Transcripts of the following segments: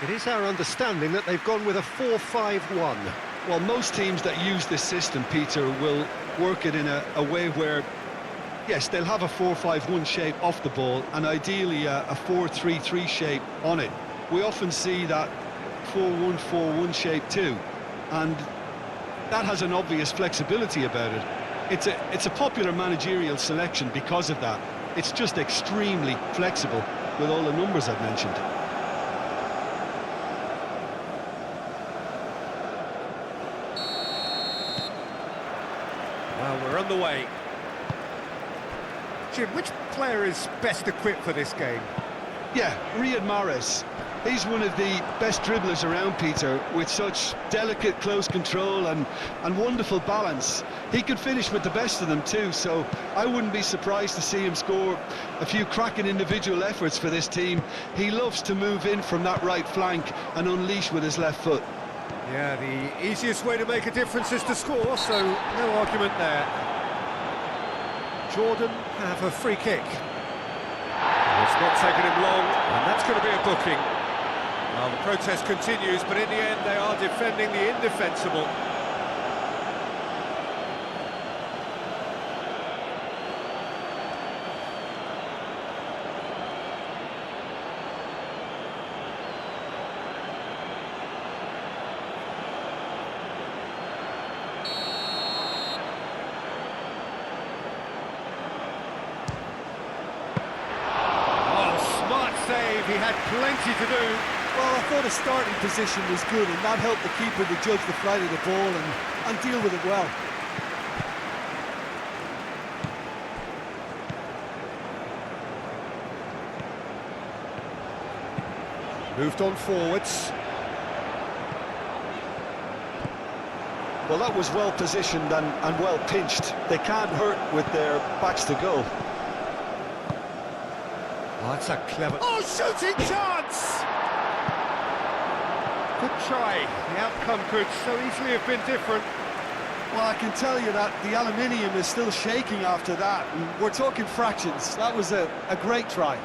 It is our understanding that they've gone with a 4-5-1. Well, most teams that use this system, Peter, will work it in a way where, yes, they'll have a 4-5-1 shape off the ball and ideally a 4-3-3 shape on it. We often see that 4-1-4-1 shape too, and that has an obvious flexibility about it. It's a popular managerial selection because of that. It's just extremely flexible with all the numbers I've mentioned. Well, we're on the way. Jim, which player is best equipped for this game? Yeah, Riyad Mahrez. He's one of the best dribblers around, Peter, with such delicate, close control and wonderful balance. He could finish with the best of them too, so I wouldn't be surprised to see him score a few cracking individual efforts for this team. He loves to move in from that right flank and unleash with his left foot. Yeah, the easiest way to make a difference is to score, so no argument there. Jordan have a free kick. It's not taken him long, and that's going to be a booking. Well, the protest continues, but in the end they are defending the indefensible. He had plenty to do. Well, I thought his starting position was good, and that helped the keeper to judge the flight of the ball and deal with it well. Moved on forwards. Well, that was well positioned and well pinched. They can't hurt with their backs to go. Oh, that's a clever... Oh, shooting chance! Good try. The outcome could so easily have been different. Well, I can tell you that the aluminium is still shaking after that. And we're talking fractions. That was a great try.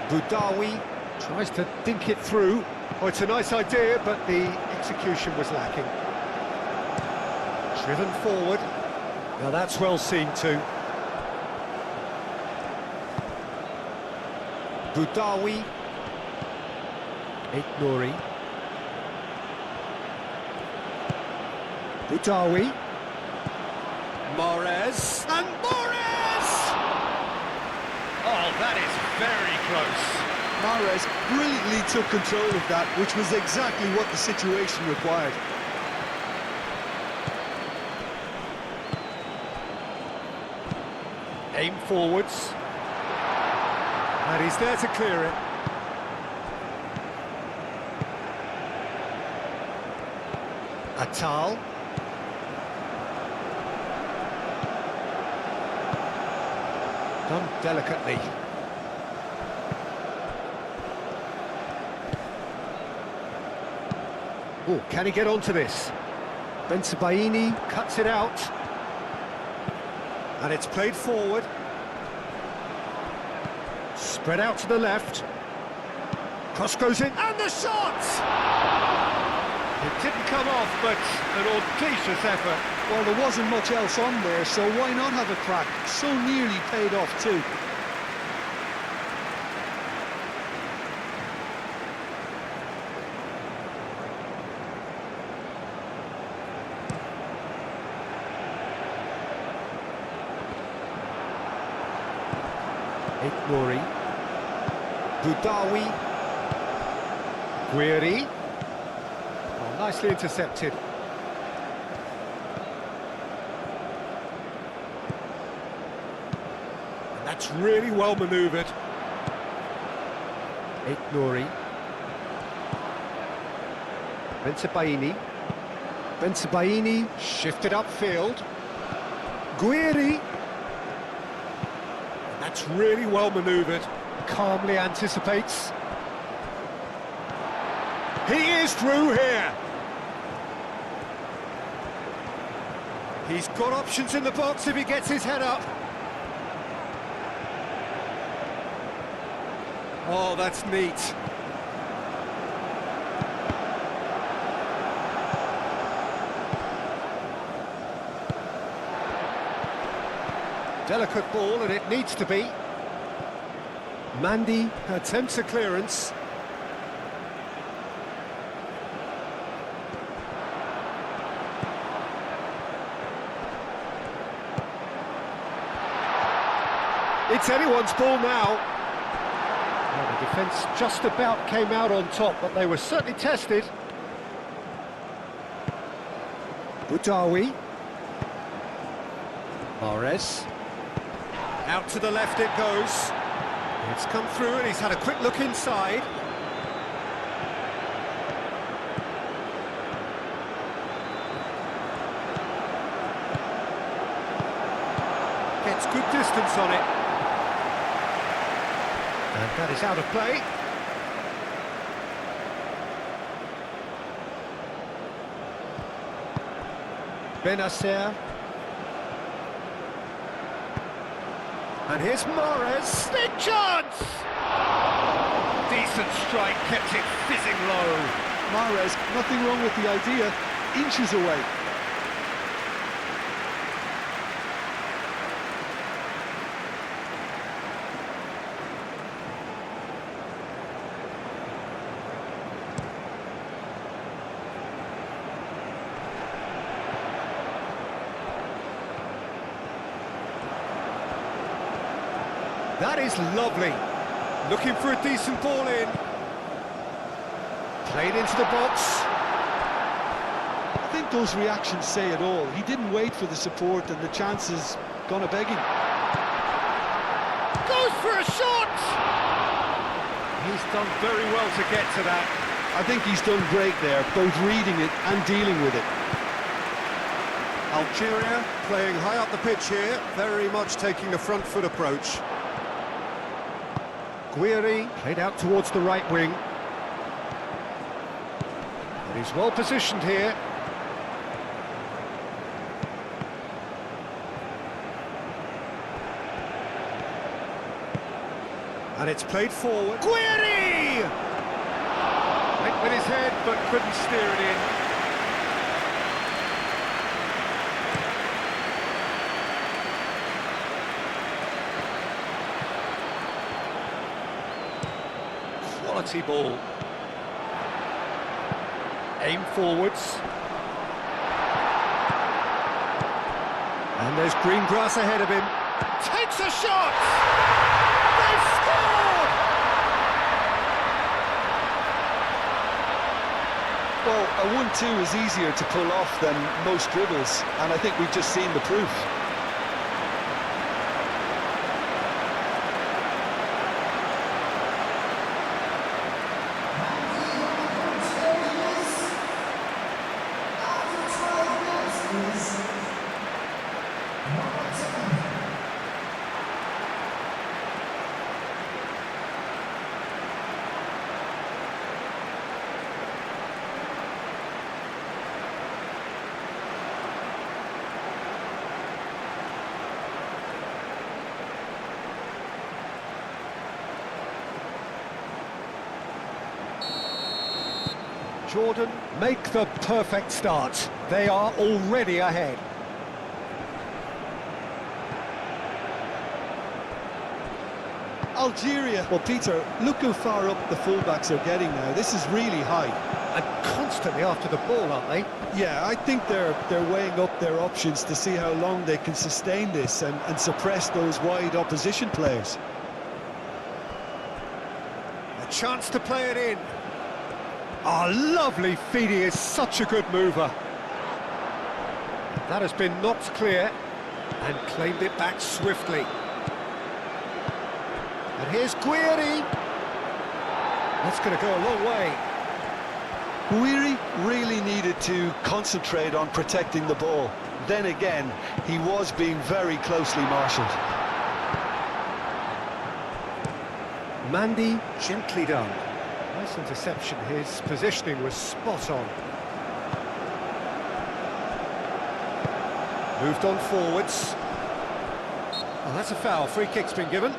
Boudaoui tries to dink it through. Oh, it's a nice idea, but the execution was lacking. Driven forward. Now that's well seen too. Boudaoui. Nouri. Boudaoui. Mahrez. And Mahrez! Oh, that is very close. Mahrez brilliantly took control of that, which was exactly what the situation required. Aim forwards. And he's there to clear it. Atal. Done delicately. Oh, can he get onto this? Bensebaini cuts it out. And it's played forward. Spread out to the left. Cross goes in, and the shot! It didn't come off, but an audacious effort. Well, there wasn't much else on there, so why not have a crack? So nearly paid off too. Nouri. Boudaoui. Guiri. Oh, nicely intercepted. And that's really well manoeuvred. Nouri. Bensebaini. Bensebaini shifted upfield. Guiri. That's really well manoeuvred. Calmly anticipates. He is through here. He's got options in the box if he gets his head up. Oh, that's neat. Delicate ball, and it needs to be. Mandy attempts a clearance. It's anyone's ball now. Well, the defence just about came out on top, but they were certainly tested. Boudaoui. Mahrez. Out to the left it goes. It's come through and he's had a quick look inside. Gets good distance on it. And that is out of play. Benacer. And here's Mahrez. Big chance! Decent strike, kept it fizzing low. Mahrez, nothing wrong with the idea, inches away. That is lovely. Looking for a decent ball in. Played into the box. I think those reactions say it all. He didn't wait for the support and the chances gone a-begging. Goes for a shot! He's done very well to get to that. I think he's done great there, both reading it and dealing with it. Algeria playing high up the pitch here, very much taking the front foot approach. Guiri played out towards the right wing. And he's well positioned here. And it's played forward. Guiri! Went with his head, but couldn't steer it in. Quality ball. Aim forwards. And there's green grass ahead of him. Takes a shot! They've scored! Well, a 1-2 is easier to pull off than most dribbles, and I think we've just seen the proof. Jordan make the perfect start. They are already ahead. Algeria. Well, Peter, look how far up the fullbacks are getting now. This is really high. And constantly after the ball, aren't they? Yeah, I think they're weighing up their options to see how long they can sustain this and suppress those wide opposition players. A chance to play it in. Oh, lovely feed. He is such a good mover. That has been knocked clear and claimed it back swiftly. And here's Guiri. That's going to go a long way. Guiri really needed to concentrate on protecting the ball. Then again, he was being very closely marshalled. Mandy, gently done. Nice interception, his positioning was spot on. Moved on forwards. Oh, that's a foul, free kick's been given.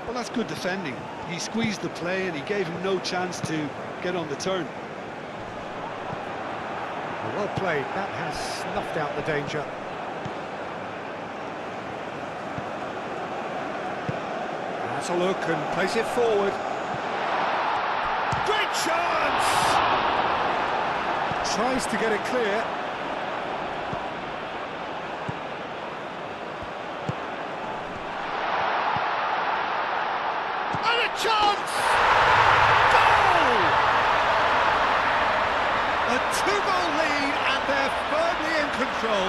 Well, that's good defending. He squeezed the play and he gave him no chance to get on the turn. Well played, that has snuffed out the danger. That's a look and place it forward. Great chance! Tries to get it clear. And a chance! Goal! A two-goal lead and they're firmly in control.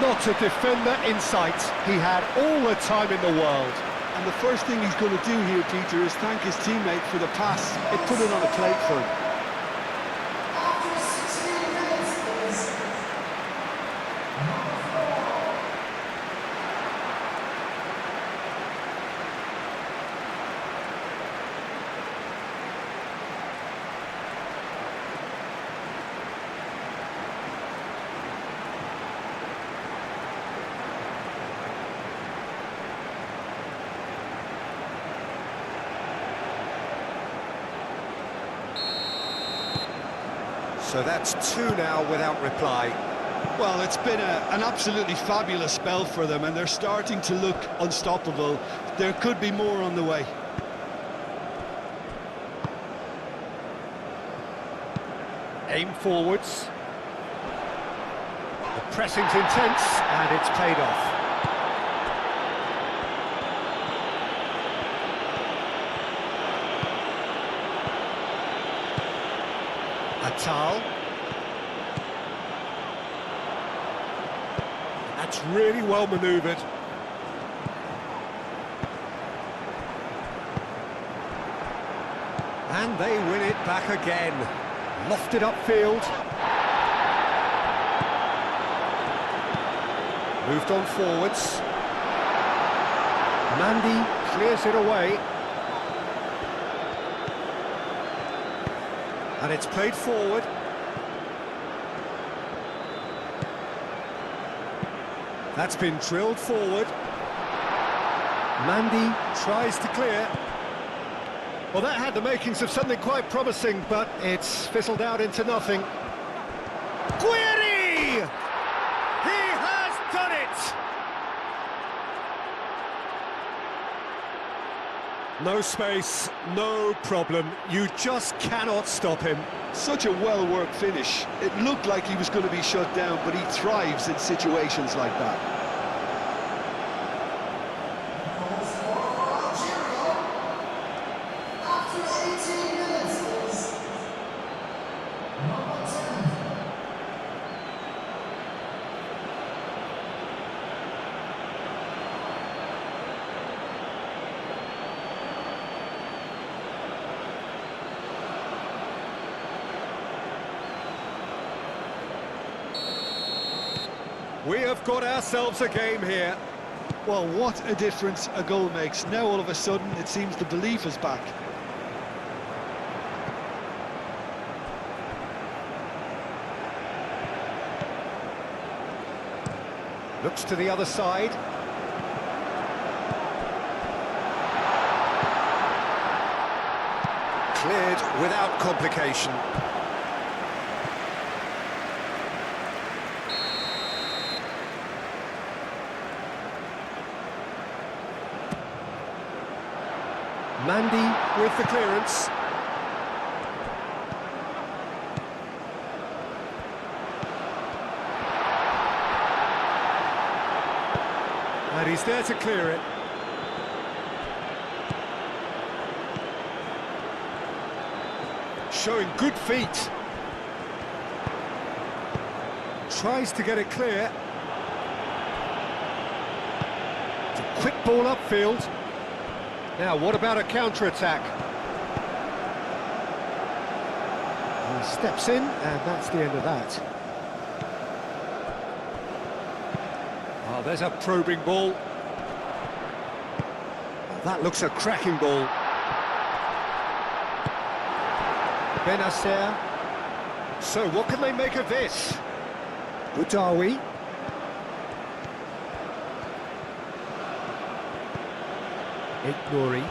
Not a defender in sight. He had all the time in the world. And the first thing he's going to do here, Peter, is thank his teammate for the pass. It put it on a plate for him. So that's two now without reply. Well, it's been an absolutely fabulous spell for them, and they're starting to look unstoppable. There could be more on the way. Aim forwards. The pressing's intense, and it's paid off. Atal. That's really well manoeuvred. And they win it back again. Lofted upfield. Moved on forwards. Mandy clears it away. And it's played forward. That's been drilled forward. Mandy tries to clear. Well, that had the makings of something quite promising, but it's fizzled out into nothing. Guiri! He has done it! No space, no problem. You just cannot stop him. Such a well-worked finish. It looked like he was going to be shut down, but he thrives in situations like that. We have got ourselves a game here. Well, what a difference a goal makes. Now all of a sudden it seems the belief is back. Looks to the other side. Cleared without complication. Mandy with the clearance. And he's there to clear it. Showing good feet. Tries to get it clear. It's a quick ball upfield. Now, what about a counter-attack? He steps in, and that's the end of that. Oh, there's a probing ball. Oh, that looks a cracking ball. Benacer. So, what can they make of this? Boudaoui. Nouri.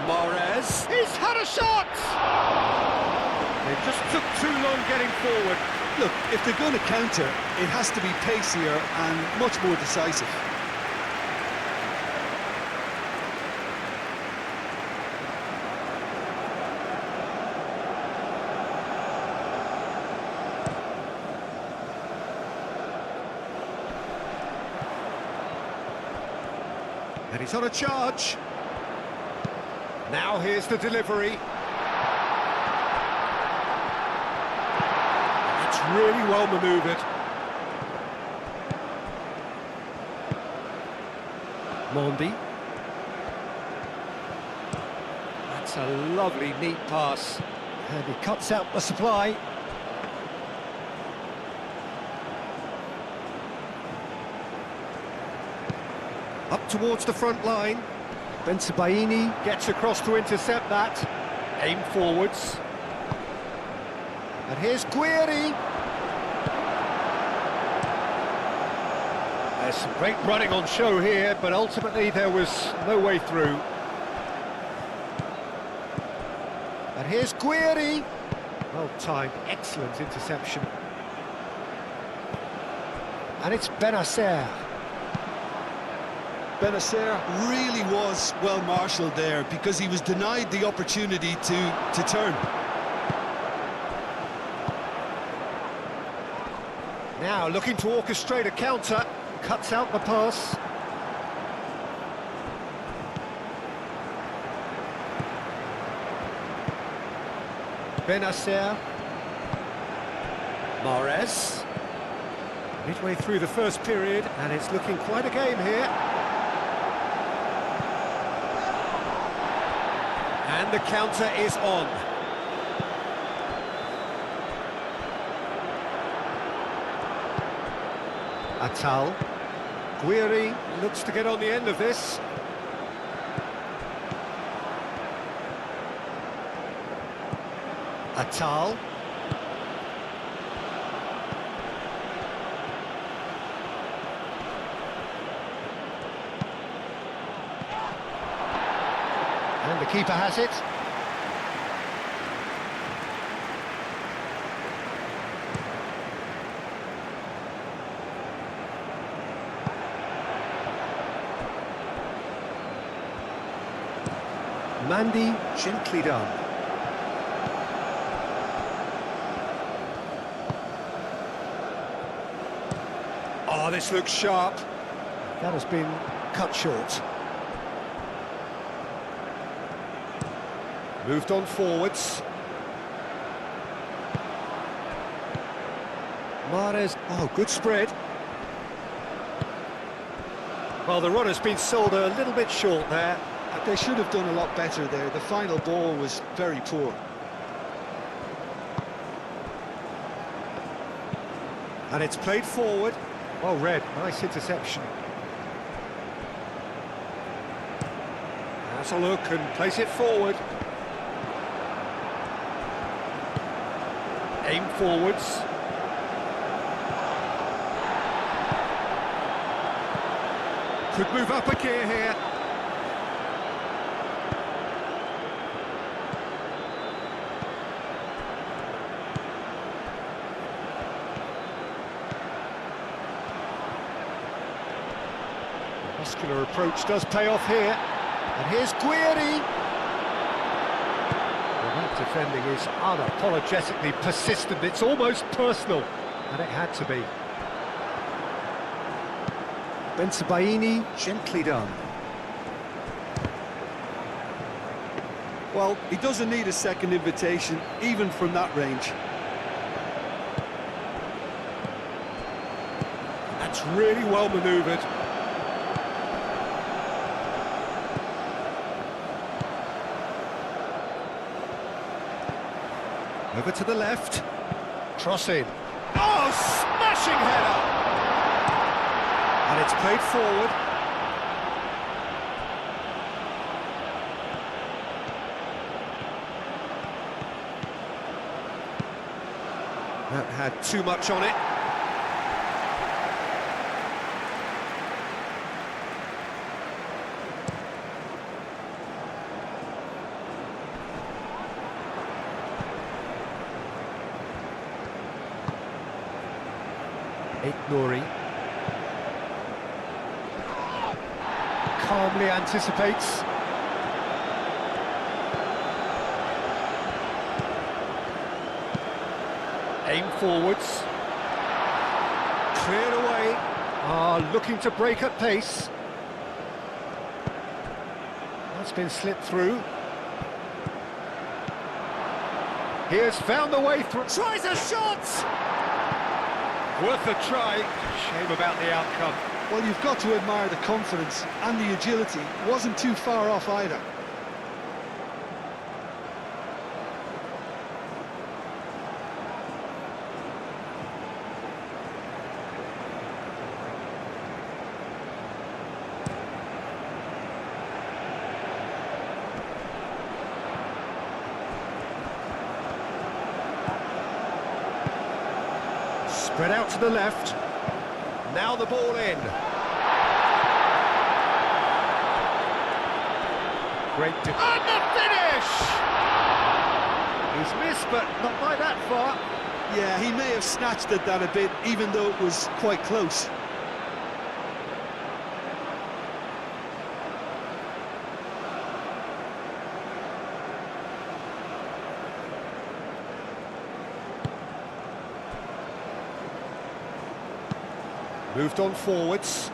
Mahrez. He's had a shot! They just took too long getting forward. Look, if they're going to counter, it has to be pacier and much more decisive. And he's on a charge. Now here's the delivery. It's really well manoeuvred. Mondi. That's a lovely, neat pass. And he cuts out the supply. Up towards the front line. Bensebaini gets across to intercept that. Aim forwards. And here's Guiri. There's some great running on show here, but ultimately there was no way through. And here's Guiri. Well timed, excellent interception. And it's Benacer. Benacer really was well marshalled there because he was denied the opportunity to turn. Now looking to orchestrate a counter, cuts out the pass. Benacer. Mahrez. Midway through the first period, and it's looking quite a game here. And the counter is on. Atal. Guiri looks to get on the end of this. Atal. And the keeper has it. Mandy, gently done. Oh, this looks sharp. That has been cut short. Moved on forwards. Mahrez, oh, good spread. Well, the runner's been sold a little bit short there. They should have done a lot better there. The final ball was very poor. And it's played forward. Well read, nice interception. Has a look and place it forward. Aim forwards. Could move up a gear here. Muscular approach does pay off here. And here's Guiri. Well, that defending is unapologetically persistent. It's almost personal. And it had to be. Bensebaini, gently done. Well, he doesn't need a second invitation, even from that range. That's really well manoeuvred. Over to the left. Cross in. Oh, smashing header! And it's played forward. That had too much on it. Nori calmly anticipates. Aim forwards. Cleared away. Looking to break at pace. That's been slipped through. He has found the way through. Tries a shot! Worth a try. Shame about the outcome. Well, you've got to admire the confidence and the agility. Wasn't too far off either. Spread out to the left. Now the ball in. Great and the finish! He's missed, but not by that far. Yeah, he may have snatched at that a bit, even though it was quite close. Moved on forwards.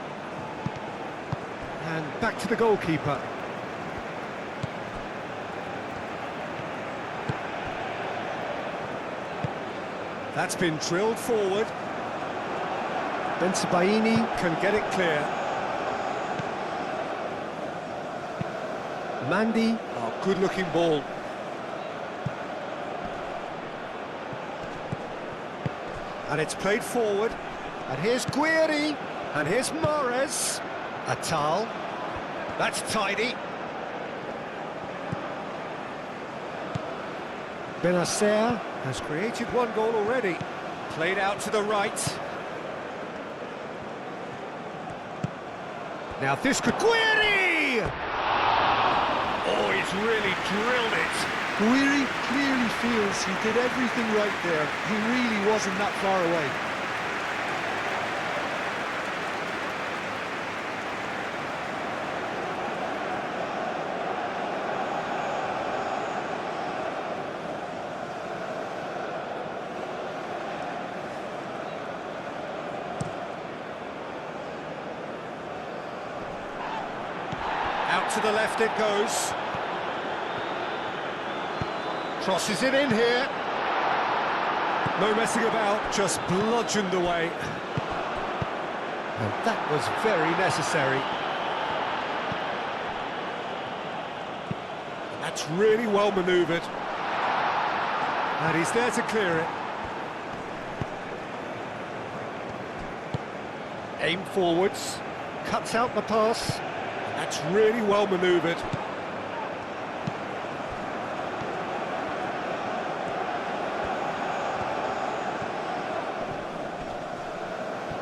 And back to the goalkeeper. That's been drilled forward. Bensebaini can get it clear. Mandy, good-looking ball. And it's played forward. And here's Guiri. And here's Mahrez. Atal. That's tidy. Benacer has created one goal already. Played out to the right. Now this could... Guiri! Oh, he's really drilled it. Guiri clearly feels he did everything right there. He really wasn't that far away. Out to the left it goes. Crosses it in here. No messing about, just bludgeoned away. And that was very necessary. That's really well manoeuvred. And he's there to clear it. Aim forwards. Cuts out the pass. That's really well manoeuvred.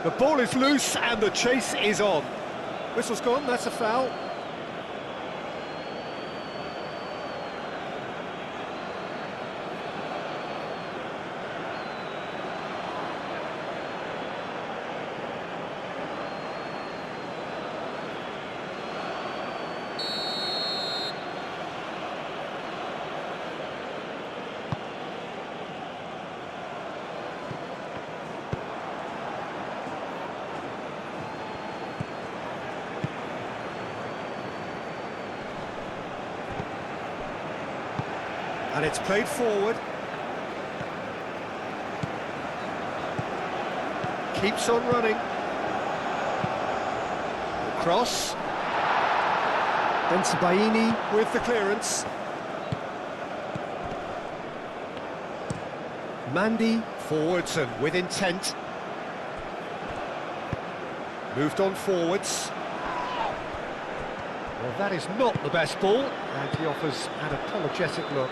The ball is loose and the chase is on. Whistle's gone, that's a foul. And it's played forward. Keeps on running. Cross. Bensabaini. With the clearance. Mandy. Forwards and with intent. Moved on forwards. Well, that is not the best ball, and he offers an apologetic look.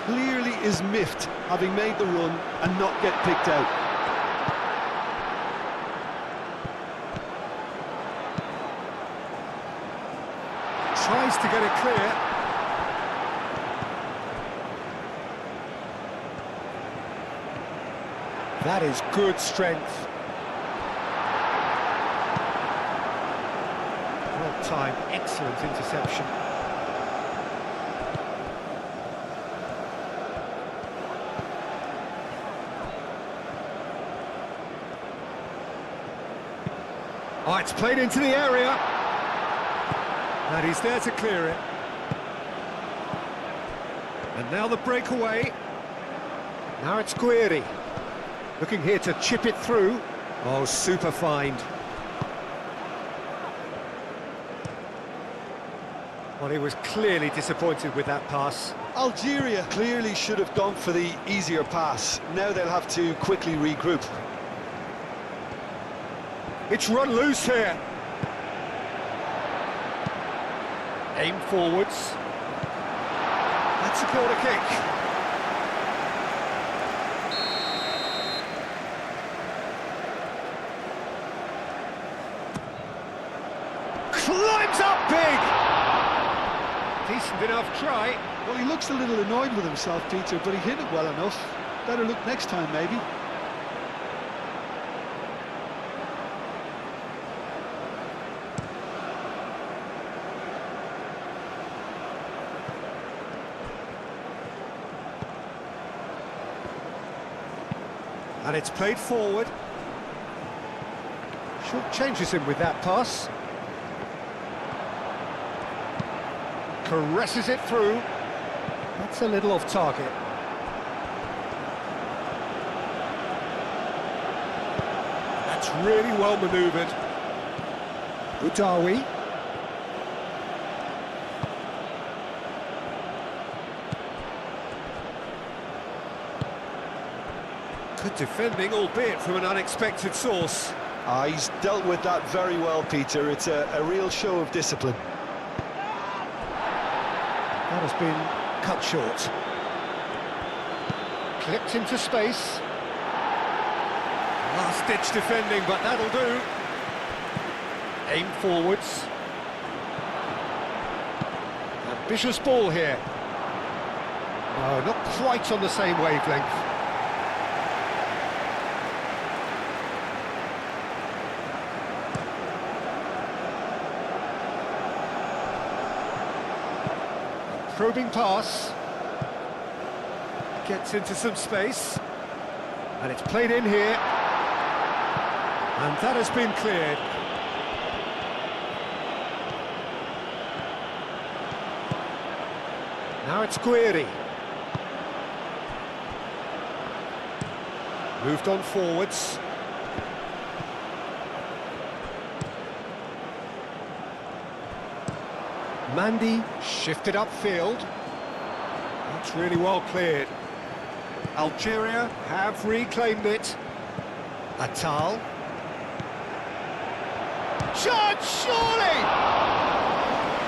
Clearly is miffed, having made the run and not get picked out. Tries to get it clear. That is good strength. Well timed, excellent interception. Oh, it's played into the area. And he's there to clear it. And now the breakaway. Now it's Guiri. Looking here to chip it through. Oh, super find. Well, he was clearly disappointed with that pass. Algeria clearly should have gone for the easier pass. Now they'll have to quickly regroup. It's run loose here. Aim forwards. That's a corner kick. Climbs up big. Decent enough try. Well, he looks a little annoyed with himself, Peter, but he hit it well enough. Better look next time, maybe. And it's played forward. Short changes him with that pass. Caresses it through. That's a little off target. That's really well manoeuvred. Udawi. Good defending, albeit from an unexpected source. He's dealt with that very well, Peter. It's a real show of discipline. That has been cut short. Clipped into space. Last-ditch defending, but that'll do. Aim forwards. Ambitious ball here. No, not quite on the same wavelength. Probing pass. Gets into some space. And it's played in here. And that has been cleared. Now it's Guiri. Moved on forwards. Mandy. Shifted upfield. That's really well cleared. Algeria have reclaimed it. Atal. Shot, surely!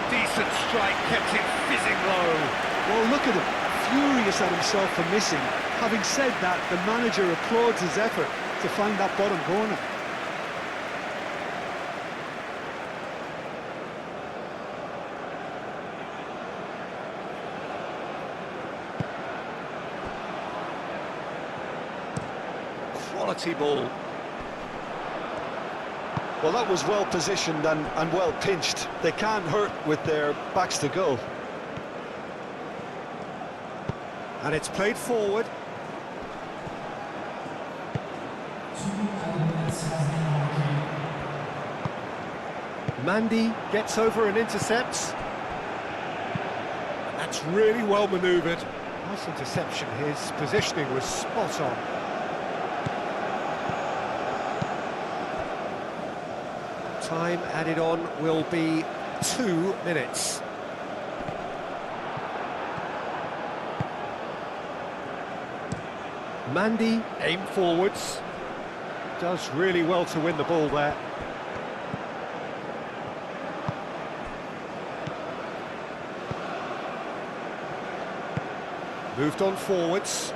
Decent strike, kept it fizzing low. Well, look at him, furious at himself for missing. Having said that, the manager applauds his effort to find that bottom corner. Quality ball. Well, that was well positioned and well pinched. They can't hurt with their backs to goal. And it's played forward. Mandy. Gets over and intercepts. And that's really well manoeuvred. Nice interception, his positioning was spot on. Time added on will be 2 minutes. Mandy, aim forwards. Does really well to win the ball there. Moved on forwards.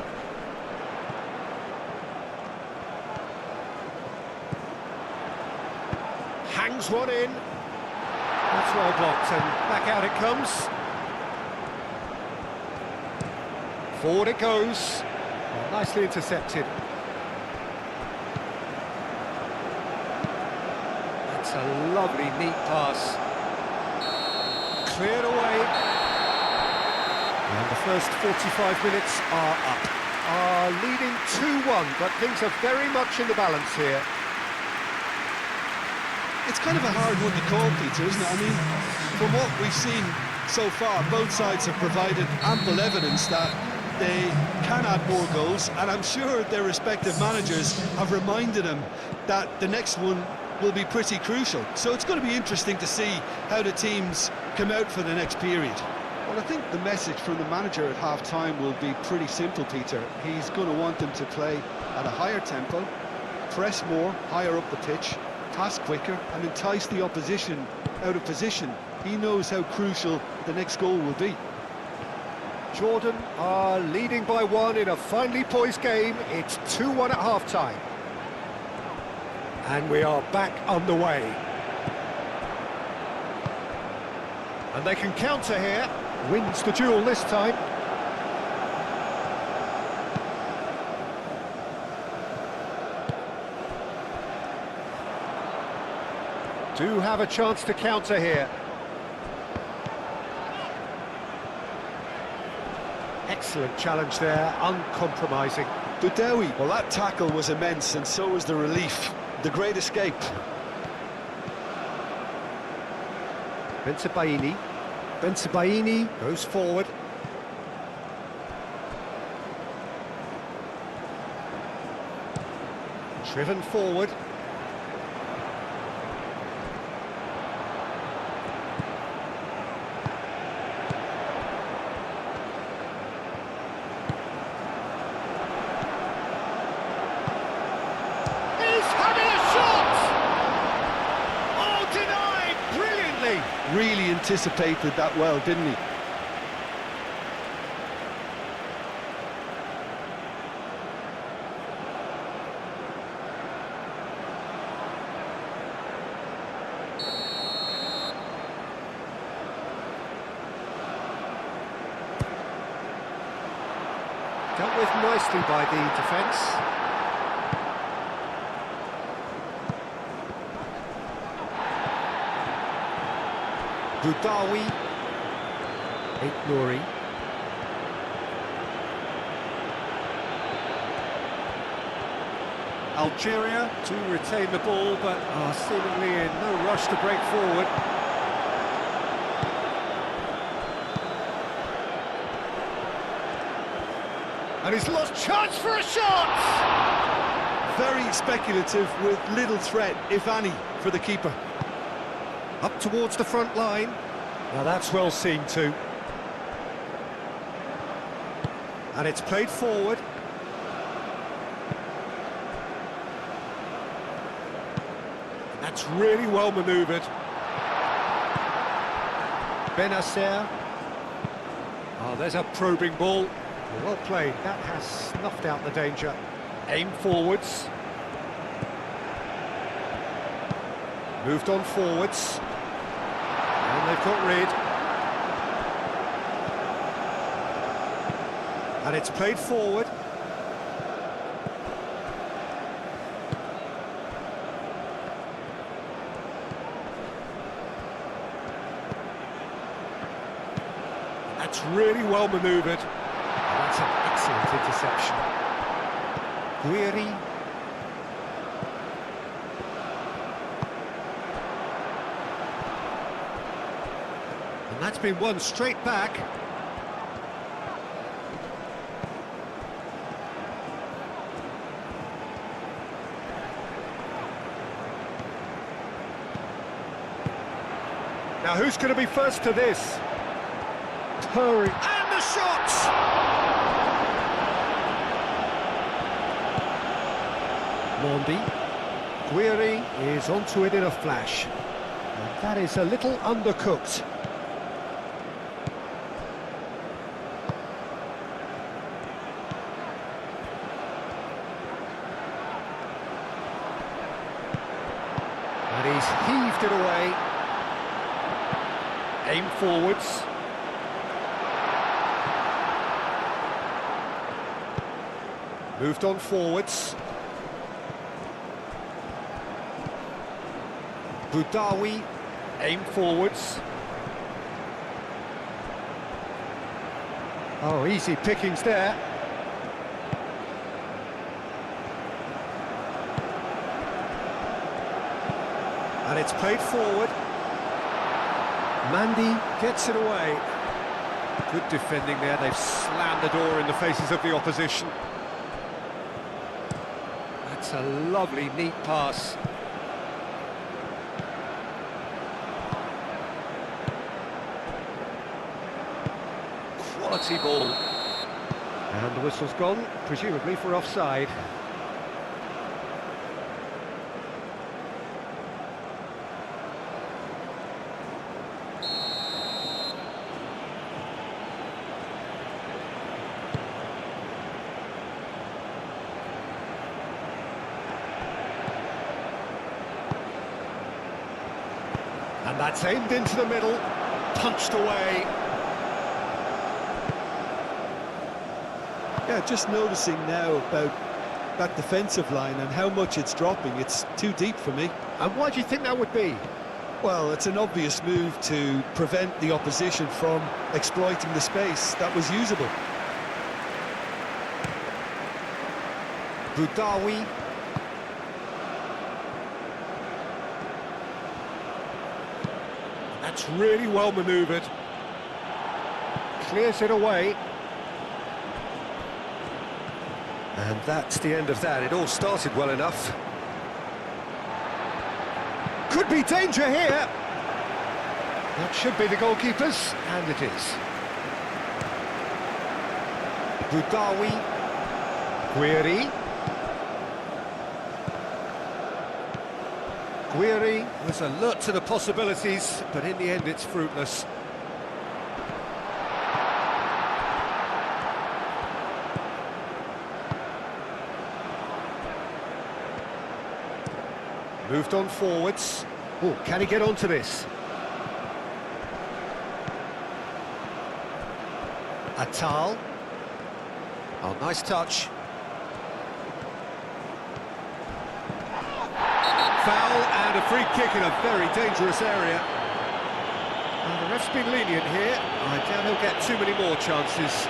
Hangs one in. That's well blocked, and back out it comes. Forward it goes. Well, nicely intercepted. That's a lovely, neat pass. Cleared away. And the first 45 minutes are up. Are leading 2-1, but things are very much in the balance here. It's kind of a hard one to call, Peter, isn't it? I mean, from what we've seen so far, both sides have provided ample evidence that they can add more goals, and I'm sure their respective managers have reminded them that the next one will be pretty crucial. So it's going to be interesting to see how the teams come out for the next period. Well, I think the message from the manager at half-time will be pretty simple, Peter. He's going to want them to play at a higher tempo, press more, higher up the pitch, pass quicker, and entice the opposition out of position. He knows how crucial the next goal will be. Jordan are leading by 1 in a finely poised game. It's 2-1 at half-time. And we are back underway. And they can counter here. Wins the duel this time. Do have a chance to counter here. Excellent challenge there, uncompromising. Budawi, well, that tackle was immense, and so was the relief. The great escape. Bensebaini goes forward. Driven forward. Really anticipated that well, didn't he? Dealt with nicely by the defence. Budawi, Nouri. Algeria to retain the ball, but are seemingly in no rush to break forward. And he's lost chance for a shot! Very speculative with little threat, if any, for the keeper. Up towards the front line. Now that's well seen too. And it's played forward. That's really well manoeuvred. Benacer. Oh, there's a probing ball. Well played. That has snuffed out the danger. Aim forwards. Moved on forwards. And they've got rid. And it's played forward. That's really well manoeuvred. That's an excellent interception. Guiri. And that's been won straight back. Now who's going to be first to this? Hurry. And the shot! Mondi. Guiri is onto it in a flash. And that is a little undercooked. And he's heaved it away. Aim forwards. Moved on forwards. Boudaoui, aim forwards. Oh, easy pickings there. And it's played forward. Mandy gets it away. Good defending there, they've slammed the door in the faces of the opposition. That's a lovely, neat pass. Quality ball. And the whistle's gone, presumably for offside. And that's aimed into the middle, punched away. Yeah, just noticing now about that defensive line and how much it's dropping. It's too deep for me. And why do you think that would be? Well, it's an obvious move to prevent the opposition from exploiting the space that was usable. Boudaoui. That's really well manoeuvred. Clears it away. And that's the end of that. It all started well enough. Could be danger here. That should be the goalkeepers, and it is. Boudaoui. Guiri. Guiri was alert to the possibilities, but in the end it's fruitless. Moved on forwards. Oh, can he get onto this? Atal. Oh, nice touch. Foul and a free kick in a very dangerous area. Well, the ref's been lenient here. I doubt he'll get too many more chances.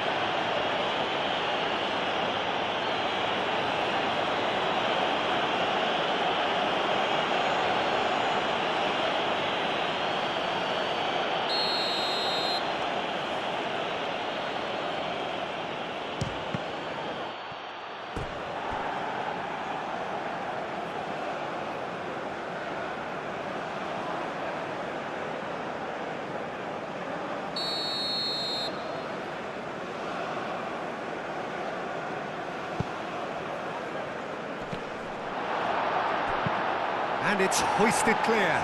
And it's hoisted clear.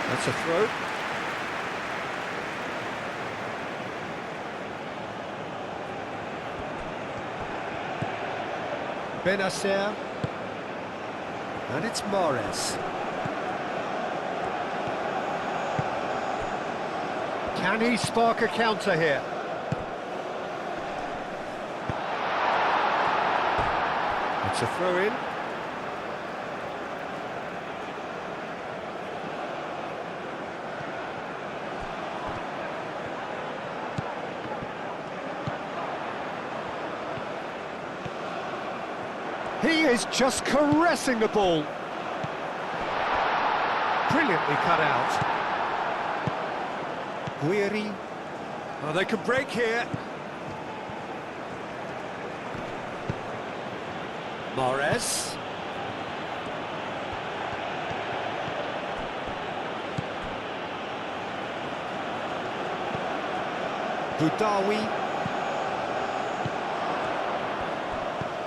That's a throw. Benacer. And it's Mahrez. Can he spark a counter here? It's a throw-in. He is just caressing the ball. Brilliantly cut out. Guiri. Oh, they could break here. Mahrez. Boudaoui.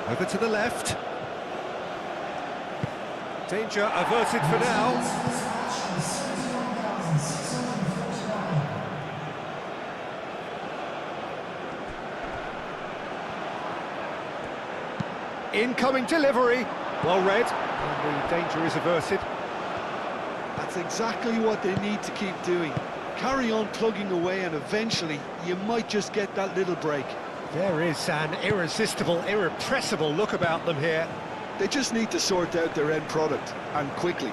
Over to the left. Danger averted for now. Incoming delivery. Well read. And the danger is averted. That's exactly what they need to keep doing. Carry on plugging away and eventually you might just get that little break. There is an irresistible, irrepressible look about them here. They just need to sort out their end product, and quickly.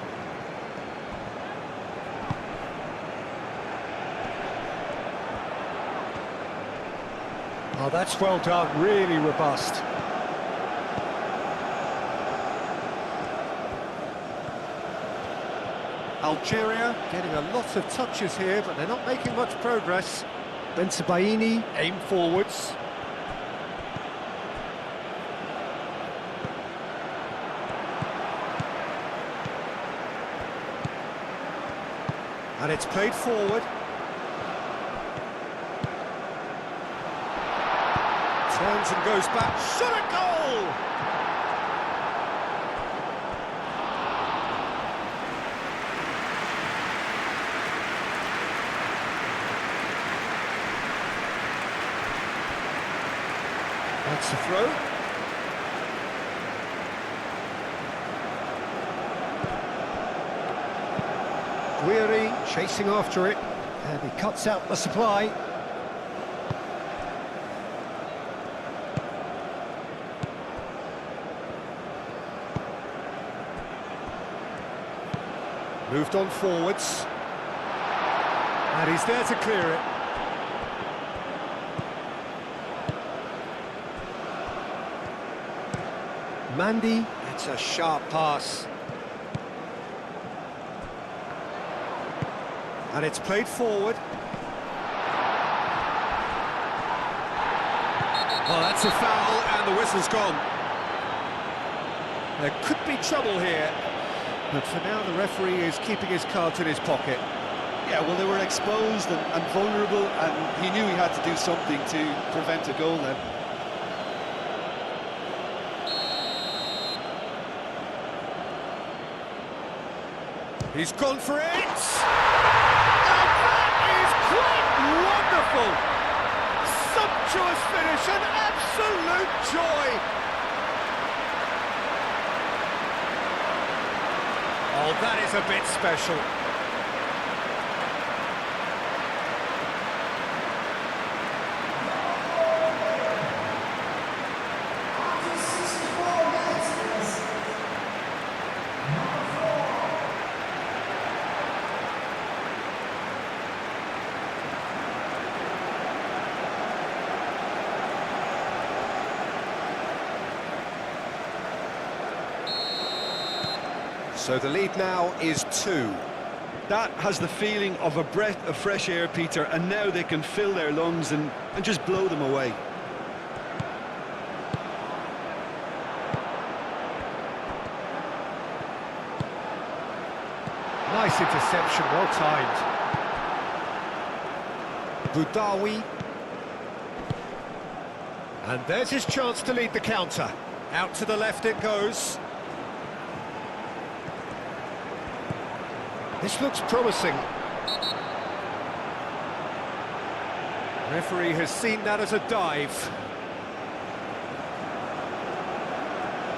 Oh, that's well done, really robust. Algeria getting a lot of touches here, but they're not making much progress. Bensebaini, aim forwards. And it's played forward. Turns and goes back. Shot a goal! That's the throw. Guiri chasing after it, and he cuts out the supply. Moved on forwards, and he's there to clear it. Mandy, that's a sharp pass. And it's played forward. Oh, that's a foul, and the whistle's gone. There could be trouble here, but for now the referee is keeping his cards in his pocket. Yeah, well, they were exposed and vulnerable, and he knew he had to do something to prevent a goal then. He's gone for it! And that is quite wonderful! Sumptuous finish, an absolute joy! Oh, that is a bit special. So the lead now is 2. That has the feeling of a breath of fresh air, Peter, and now they can fill their lungs and just blow them away. Nice interception, well timed. Boudaoui. And there's his chance to lead the counter. Out to the left it goes. This looks promising. Referee has seen that as a dive.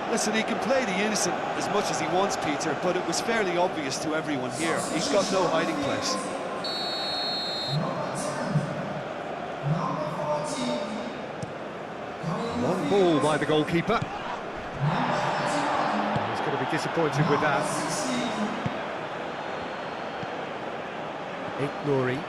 Listen, he can play the innocent as much as he wants, Peter, but it was fairly obvious to everyone here. He's got no hiding place. Long ball by the goalkeeper. He's going to be disappointed with that. Nouri.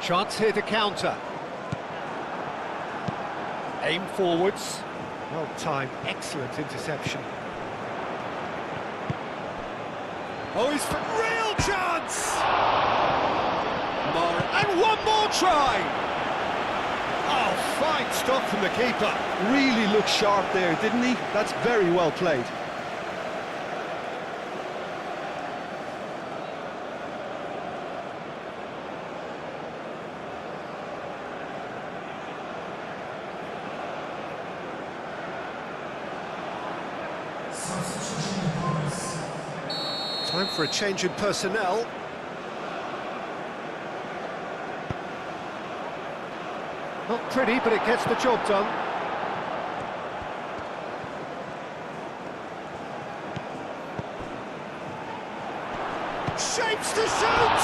Chance here to counter. Aim forwards. Well timed, excellent interception. Oh, he's for real chance! And one more try! Oh, fine stop from the keeper. Really looked sharp there, didn't he? That's very well played. Time for a change in personnel. Not pretty, but it gets the job done. Shapes to shoot!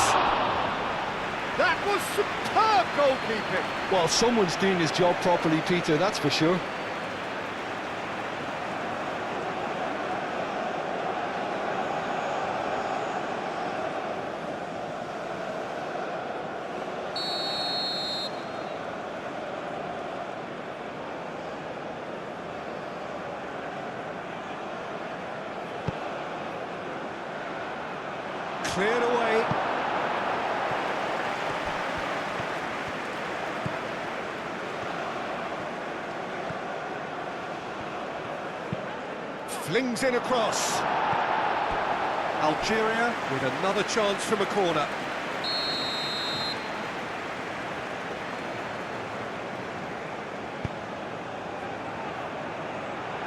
That was superb goalkeeping. Well, someone's doing his job properly, Peter, that's for sure. Cleared away. Flings in across. Algeria with another chance from a corner.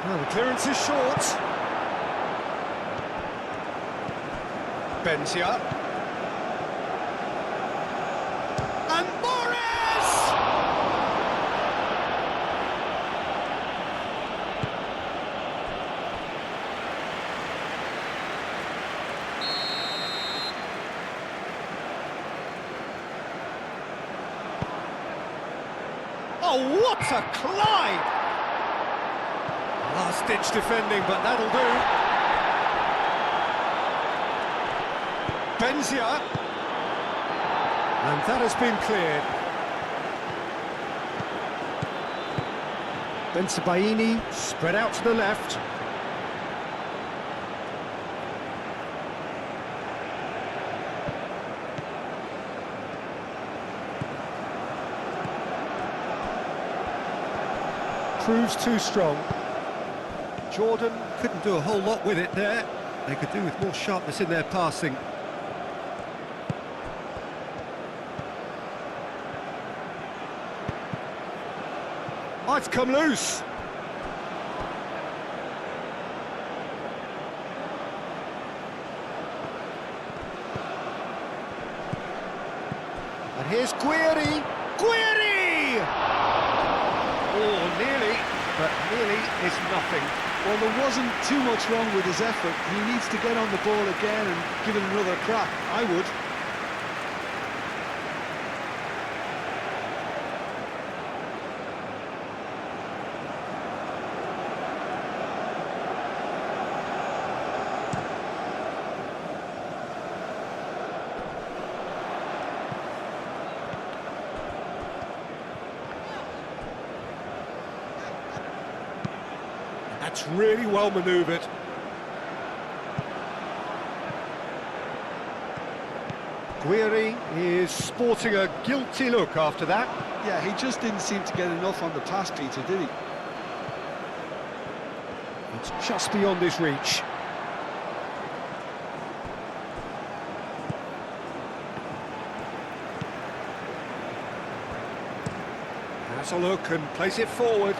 Well, the clearance is short. Benzia. And Morris! Oh, what a climb! Last-ditch defending, but that'll do. Benzia, and that has been cleared. Bensebaini spread out to the left. Proves too strong. Jordan couldn't do a whole lot with it there. They could do with more sharpness in their passing. It's come loose. And here's Guiri. Guiri! Oh, nearly, but nearly is nothing. Well, there wasn't too much wrong with his effort. He needs to get on the ball again and give it another crack. I would. That's really well manoeuvred. Guiri is sporting a guilty look after that. Yeah, he just didn't seem to get enough on the pass, Peter, did he? It's just beyond his reach. Has a look and plays it forward.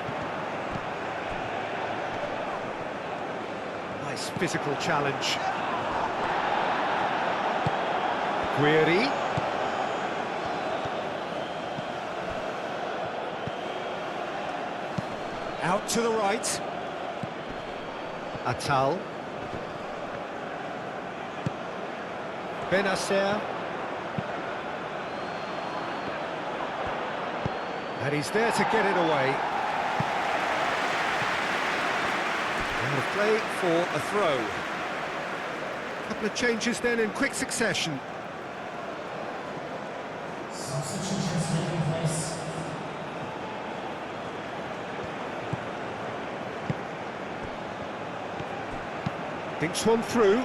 Nice physical challenge. Guiri. Out to the right. Atal. Benacer. And he's there to get it away. And a play for a throw. A couple of changes then in quick succession. Substitutions taking place. Thinks one through.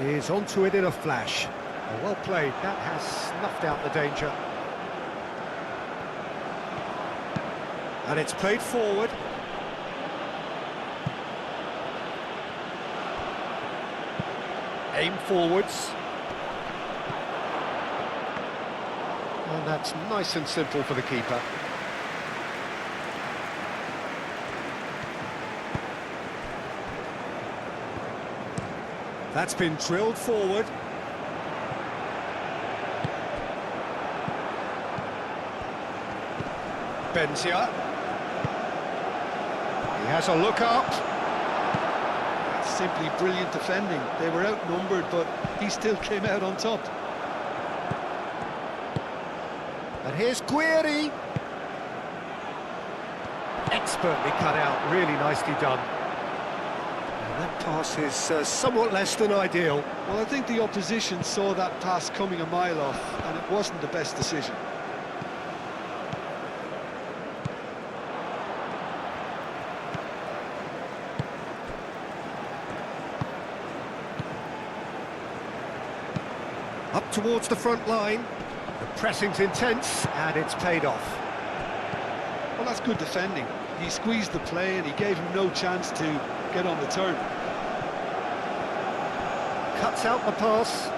Is onto it in a flash. Well played, that has snuffed out the danger. And it's played forward. Aim forwards. And that's nice and simple for the keeper. That's been drilled forward. Benzia. He has a look up. That's simply brilliant defending. They were outnumbered, but he still came out on top. And here's Guiri. Expertly cut out, really nicely done. And that pass is somewhat less than ideal. Well, I think the opposition saw that pass coming a mile off, and it wasn't the best decision. Up towards the front line. The pressing's intense, and it's paid off. Well, that's good defending. He squeezed the play and he gave him no chance to get on the turn. Cuts out the pass.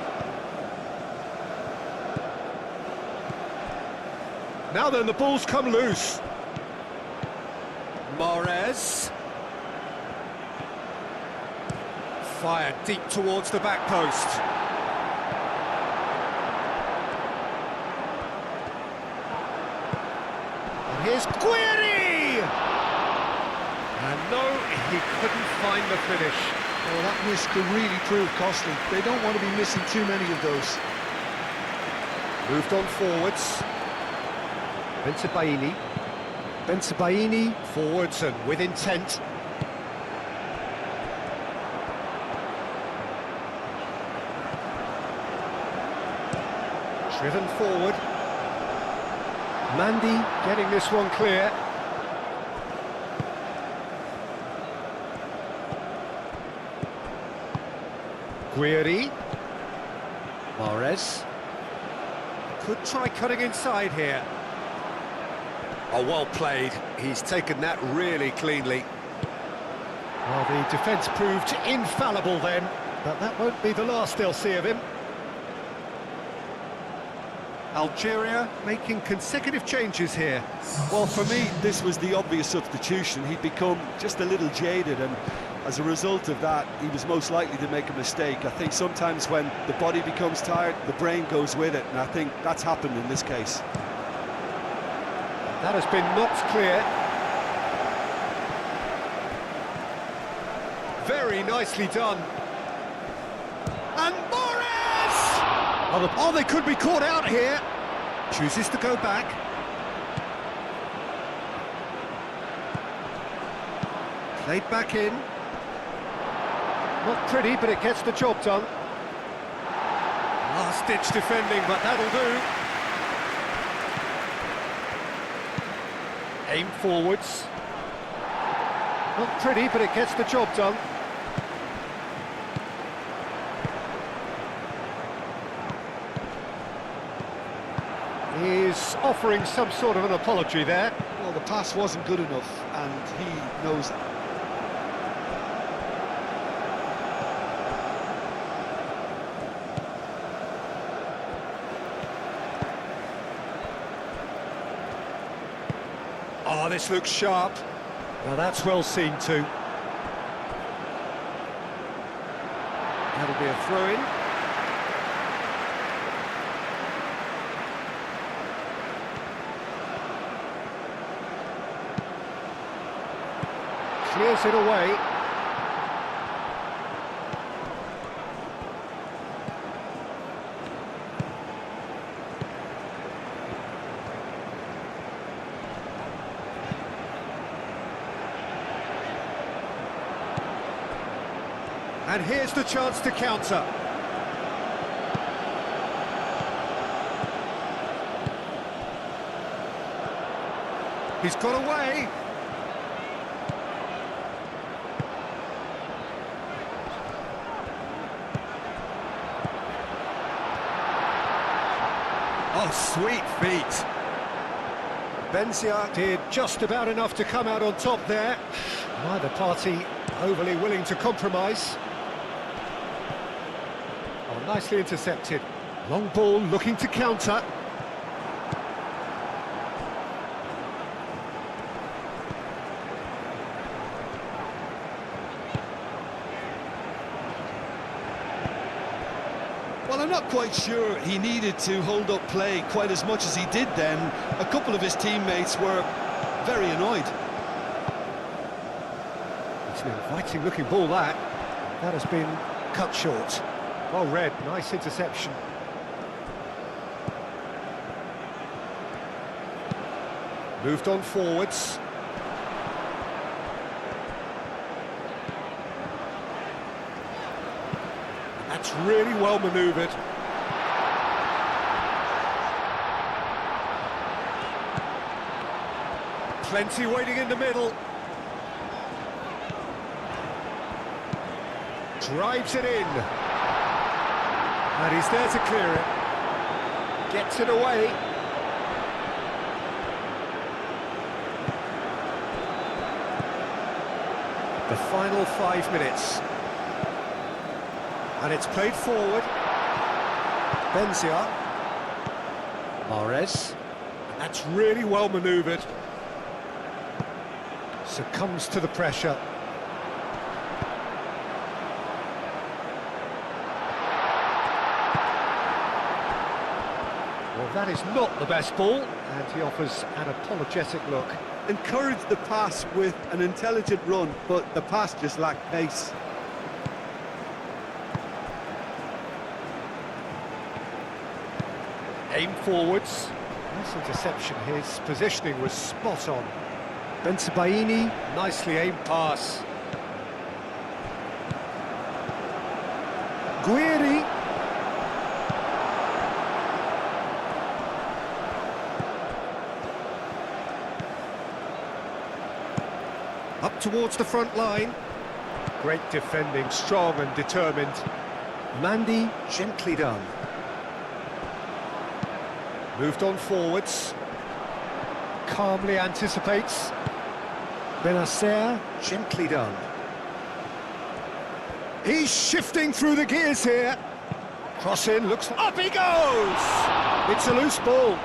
Now then, the ball's come loose. Mahrez. Fired deep towards the back post. Here's Guiri! And no, he couldn't find the finish. Oh, that miss could really prove costly. They don't want to be missing too many of those. Moved on forwards. Bensebaini. Bensebaini forwards and with intent. Driven forward. Mandy getting this one clear. Guiri. Mahrez. Could try cutting inside here. Oh, well played. He's taken that really cleanly. Well, the defence proved infallible then, but that won't be the last they'll see of him. Algeria making consecutive changes here. Well, for me, this was the obvious substitution. He'd become just a little jaded, and as a result of that, he was most likely to make a mistake. I think sometimes when the body becomes tired, the brain goes with it, and I think that's happened in this case. That has been knocked clear. Very nicely done. And oh, they could be caught out here. Chooses to go back. Played back in. Not pretty, but it gets the job done. Last-ditch defending, but that'll do. Aim forwards. Not pretty, but it gets the job done. He's offering some sort of an apology there. Well, the pass wasn't good enough, and he knows it. Oh, this looks sharp. Well, that's well seen too. That'll be a throw-in. Clears it away. And here's the chance to counter. He's got away. Oh, sweet feet. Benzia did just about enough to come out on top there. Neither party overly willing to compromise. nicely intercepted. Long ball looking to counter. Well, I'm not quite sure he needed to hold up play quite as much as he did then. A couple of his teammates were very annoyed. It's an inviting looking ball that. That has been cut short. Well read, nice interception. Moved on forwards. That's really well manoeuvred. Plenty waiting in the middle. Drives it in. And he's there to clear it. Gets it away. The final 5 minutes. And it's played forward. Benzia. Mahrez. That's really well manoeuvred. Succumbs to the pressure. Well, that is not the best ball, and he offers an apologetic look. Encouraged the pass with an intelligent run, but the pass just lacked pace. Aim forwards. Nice interception. His positioning was spot on. Bensebaini, nicely aimed pass. Guiri. Up towards the front line. Great defending, strong and determined. Mandy, gently done. Moved on forwards. Calmly anticipates. Benacer, gently done. He's shifting through the gears here. Cross in, looks... Up he goes! It's a loose ball.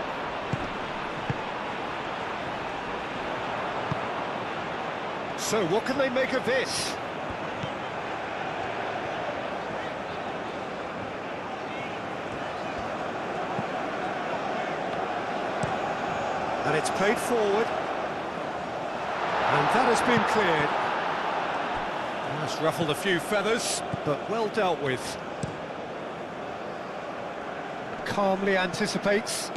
So what can they make of this? And it's played forward. And that has been cleared. That's ruffled a few feathers, but well dealt with. Calmly anticipates.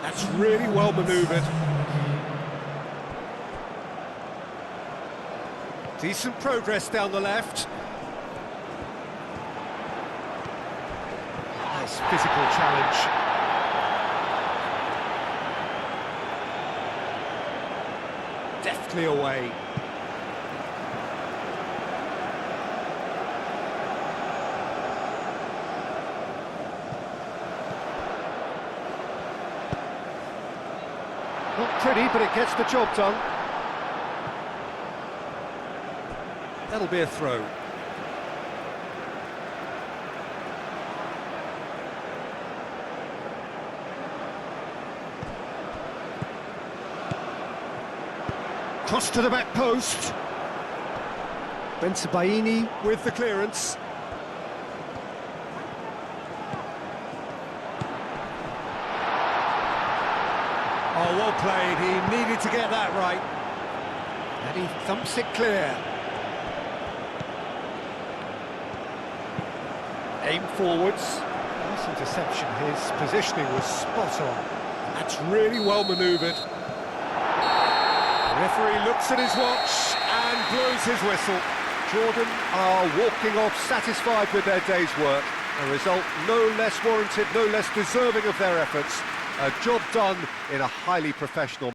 That's really well manoeuvred. Decent progress down the left. Nice physical challenge. Deftly away. Not pretty, but it gets the job done. That'll be a throw. Cross to the back post. Bensebaini with the clearance. Oh, well played. He needed to get that right. And he thumps it clear. Aim forwards. Nice interception. His positioning was spot on. That's really well manoeuvred. The referee looks at his watch and blows his whistle. Jordan are walking off satisfied with their day's work. A result no less warranted, no less deserving of their efforts. A job done in a highly professional